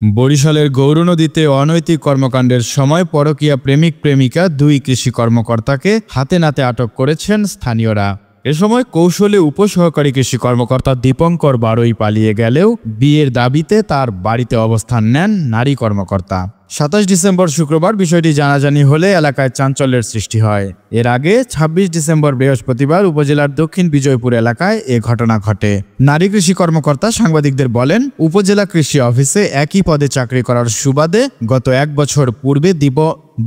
বরিশালের গৌরনদীতে অনৈতিক কর্মকাণ্ডের সময় পরকীয়া প্রেমিক প্রেমিকা দুই কৃষি কর্মকর্তাকে হাতে নাতে আটক করেছেন স্থানীয়রা। এ সময় কৌশলে উপসহকারী কৃষি কর্মকর্তা দীপঙ্কর বারোই পালিয়ে গেলেও বিয়ের দাবিতে তার বাড়িতে অবস্থান নেন নারী কর্মকর্তা। ২৭ ডিসেম্বর শুক্রবার বিষয়টি জানাজানি হলে এলাকায় চাঞ্চল্যের সৃষ্টি হয়। এর আগে ২৬ ডিসেম্বর বৃহস্পতিবার উপজেলার দক্ষিণ বিজয়পুর এলাকায় এ ঘটনা ঘটে। নারী কৃষি কর্মকর্তা সাংবাদিকদের বলেন, উপজেলা কৃষি অফিসে একই পদে চাকরি করার সুবাদে গত ১ বছর পূর্বে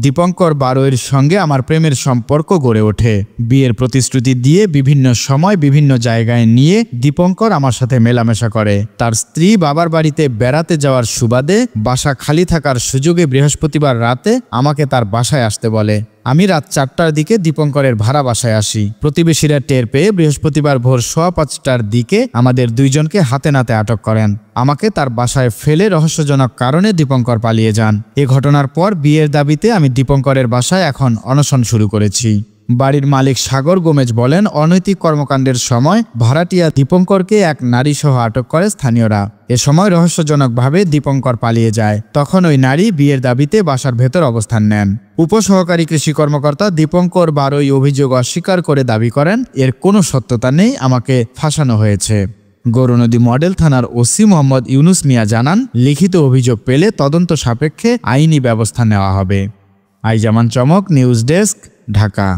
দীপঙ্কর বারোয়ের সঙ্গে আমার প্রেমের সম্পর্ক গড়ে ওঠে। বিয়ের প্রতিশ্রুতি দিয়ে বিভিন্ন সময় বিভিন্ন জায়গায় নিয়ে দীপঙ্কর আমার সাথে মেলামেশা করে। তার স্ত্রী বাবার বাড়িতে বেড়াতে যাওয়ার সুবাদে বাসা খালি থাকার সুযোগে বৃহস্পতিবার রাতে আমাকে তার বাসায় আসতে বলে। আমি রাত ৪টার দিকে দীপঙ্করের ভাড়া বাসায় আসি। প্রতিবেশীরা টের পেয়ে বৃহস্পতিবার ভোর ৫:১৫টার দিকে আমাদের দুইজনকে হাতে নাতে আটক করেন। আমাকে তার বাসায় ফেলে রহস্যজনক কারণে দীপঙ্কর পালিয়ে যান। এ ঘটনার পর বিয়ের দাবিতে আমি দীপঙ্করের বাসায় এখন অনশন শুরু করেছি। বাড়ির মালিক সাগর গোমেজ বলেন, অনৈতিক কর্মকাণ্ডের সময় ভাড়াটিয়া দীপঙ্করকে এক নারী সহ আটক করে স্থানীয়রা। এ সময় রহস্যজনকভাবে দীপঙ্কর পালিয়ে যায়। তখন ওই নারী বিয়ের দাবিতে বাসার ভেতর অবস্থান নেন। উপসহকারী কৃষি কর্মকর্তা দীপঙ্কর বারোই অভিযোগ অস্বীকার করে দাবি করেন, এর কোনো সত্যতা নেই, আমাকে ফাঁসানো হয়েছে। গৌরনদী মডেল থানার ওসি মোহাম্মদ ইউনুস মিয়া জানান, লিখিত অভিযোগ পেলে তদন্ত সাপেক্ষে আইনি ব্যবস্থা নেওয়া হবে। আইজামান চমক, নিউজ ডেস্ক, ঢাকা।